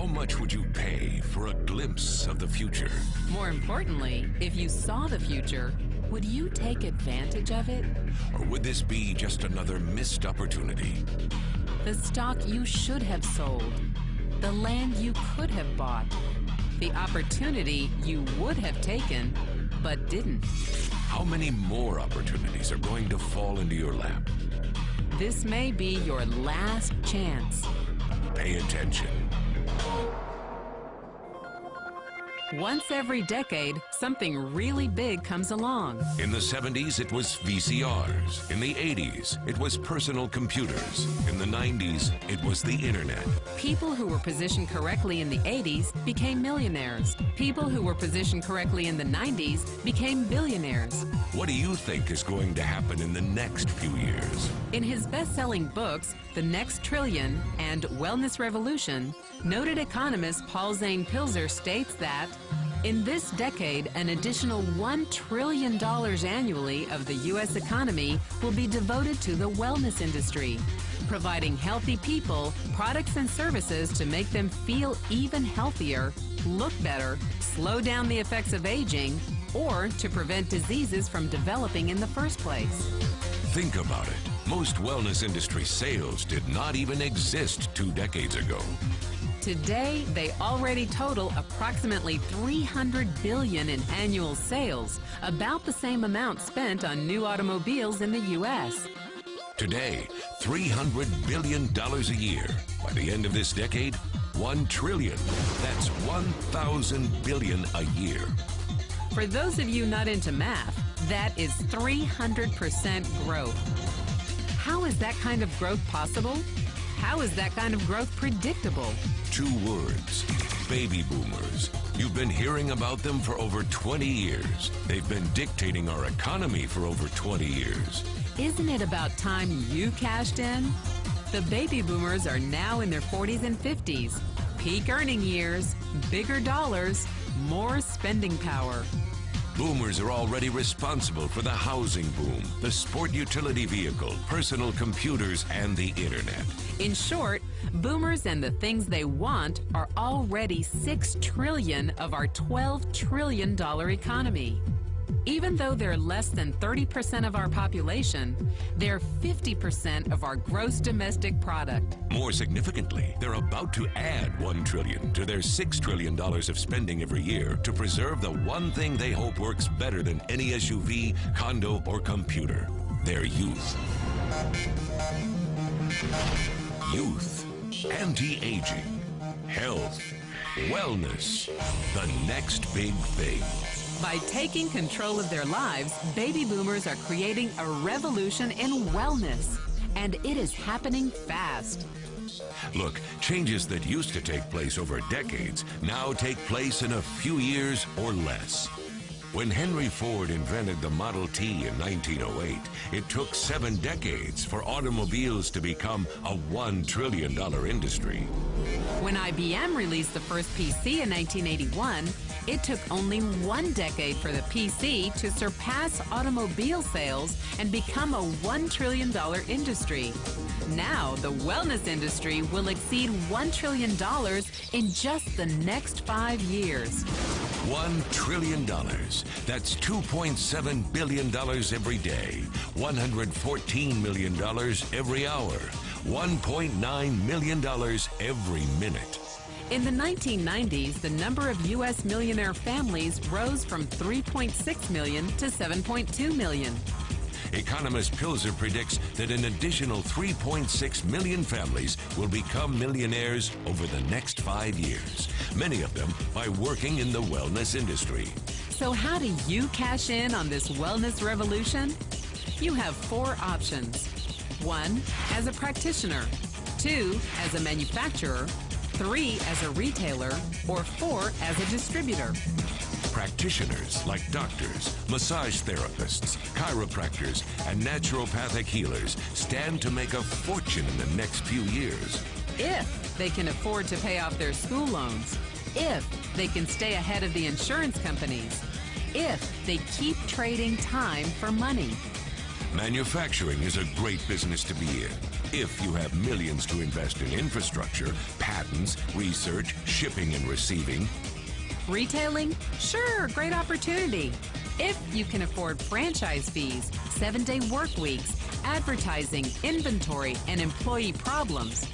How much would you pay for a glimpse of the future? More importantly, if you saw the future, would you take advantage of it? Or would this be just another missed opportunity? The stock you should have sold, the land you could have bought, the opportunity you would have taken, but didn't. How many more opportunities are going to fall into your lap? This may be your last chance. Pay attention. Once every decade, something really big comes along. In the 70s, it was VCRs. In the 80s, it was personal computers. In the 90s, it was the internet. People who were positioned correctly in the 80s became millionaires. People who were positioned correctly in the 90s became billionaires. What do you think is going to happen in the next few years? In his best-selling books, The Next Trillion and Wellness Revolution, noted economist Paul Zane Pilzer states that in this decade, an additional $1 trillion annually of the U.S. economy will be devoted to the wellness industry, providing healthy people products and services to make them feel even healthier, look better, slow down the effects of aging, or to prevent diseases from developing in the first place. Think about it. Most wellness industry sales did not even exist 2 decades ago. Today, they already total approximately $300 billion in annual sales, about the same amount spent on new automobiles in the U.S. Today, $300 billion a year. By the end of this decade, $1 trillion. That's 1,000 billion a year. For those of you not into math, that is 300% growth. How is that kind of growth possible? How is that kind of growth predictable? 2 words: baby boomers. You've been hearing about them for over 20 years. They've been dictating our economy for over 20 years. Isn't it about time you cashed in? The baby boomers are now in their 40s and 50s. Peak earning years, bigger dollars, more spending power. Boomers are already responsible for the housing boom, the sport utility vehicle, personal computers, and the internet. In short, boomers and the things they want are already $6 trillion of our $12 trillion economy. Even though they're less than 30% of our population, they're 50% of our gross domestic product. More significantly, they're about to add $1 trillion to their $6 trillion of spending every year to preserve the one thing they hope works better than any SUV, condo, or computer: their youth. Youth, anti-aging, health, wellness, the next big thing. By taking control of their lives, baby boomers are creating a revolution in wellness, and it is happening fast. Look, changes that used to take place over decades now take place in a few years or less. When Henry Ford invented the Model T in 1908, it took 7 decades for automobiles to become a $1 trillion industry. When IBM released the first PC in 1981, it took only 1 decade for the PC to surpass automobile sales and become a $1 trillion industry. Now, the wellness industry will exceed $1 trillion in just the next 5 years. $1 trillion. That's $2.7 billion every day, $114 million every hour, $1.9 million every minute. In the 1990s, the number of U.S. millionaire families rose from 3.6 million to 7.2 million. Economist Pilzer predicts that an additional 3.6 million families will become millionaires over the next 5 years, many of them by working in the wellness industry. So how do you cash in on this wellness revolution? You have 4 options. 1, as a practitioner. 2, as a manufacturer. 3, as a retailer. Or 4, as a distributor. Practitioners like doctors, massage therapists, chiropractors, and naturopathic healers stand to make a fortune in the next few years. If they can afford to pay off their school loans. If they can stay ahead of the insurance companies. If they keep trading time for money. Manufacturing is a great business to be in if you have millions to invest in infrastructure, patents, research, shipping and receiving. Retailing? Sure, great opportunity. If you can afford franchise fees, 7-day work weeks, advertising, inventory, and employee problems.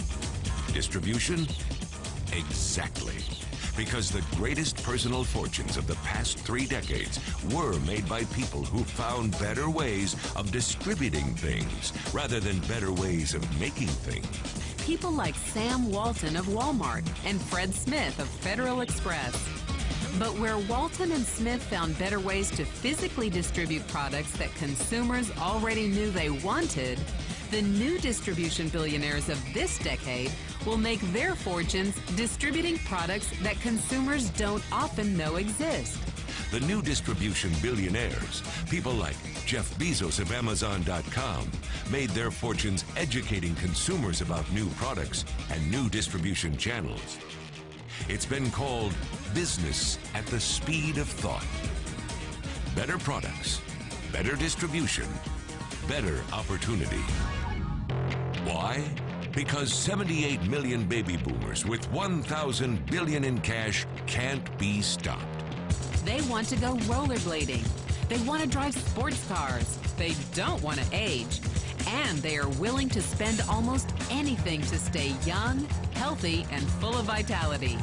Distribution? Exactly. Because the greatest personal fortunes of the past 3 decades were made by people who found better ways of distributing things rather than better ways of making things. People like Sam Walton of Walmart and Fred Smith of Federal Express. But where Walton and Smith found better ways to physically distribute products that consumers already knew they wanted, the new distribution billionaires of this decade will make their fortunes distributing products that consumers don't often know exist. The new distribution billionaires, people like Jeff Bezos of Amazon.com, made their fortunes educating consumers about new products and new distribution channels. It's been called business at the speed of thought. Better products, better distribution, better opportunity. Why? Because 78 million baby boomers with 1,000 billion in cash can't be stopped. They want to go rollerblading. They want to drive sports cars. They don't want to age. And they are willing to spend almost anything to stay young, healthy, and full of vitality.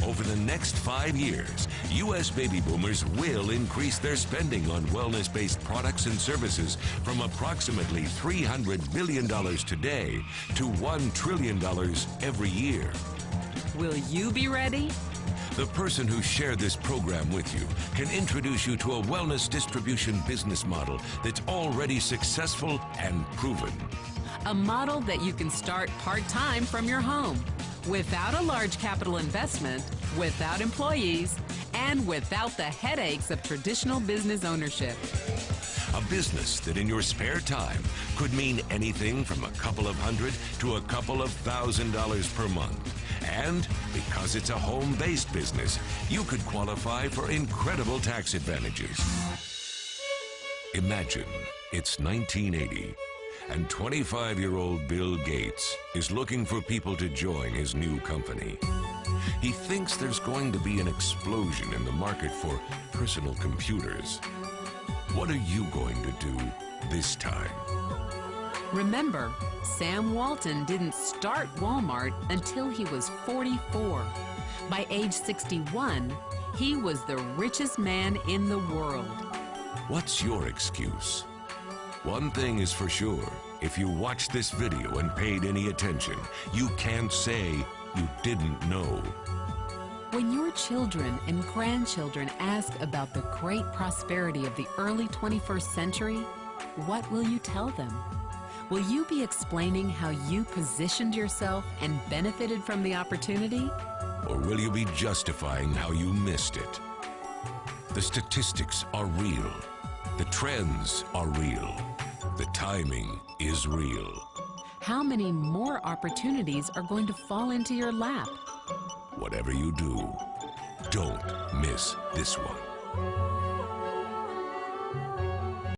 Over the next 5 years, U.S. baby boomers will increase their spending on wellness-based products and services from approximately $300 billion today to $1 trillion every year. Will you be ready? The person who shared this program with you can introduce you to a wellness distribution business model that's already successful and proven. A model that you can start part-time from your home, without a large capital investment, without employees, and without the headaches of traditional business ownership. A business that in your spare time could mean anything from a couple of hundred to a couple of $1,000s per month. And because it's a home-based business, you could qualify for incredible tax advantages. Imagine it's 1980. And 25-year-old Bill Gates is looking for people to join his new company. He thinks there's going to be an explosion in the market for personal computers. What are you going to do this time? Remember, Sam Walton didn't start Walmart until he was 44. By age 61, he was the richest man in the world. What's your excuse? One thing is for sure, if you watched this video and paid any attention, you can't say you didn't know. When your children and grandchildren ask about the great prosperity of the early 21st century, what will you tell them? Will you be explaining how you positioned yourself and benefited from the opportunity? Or will you be justifying how you missed it? The statistics are real. The trends are real. The timing is real. How many more opportunities are going to fall into your lap? Whatever you do, don't miss this one.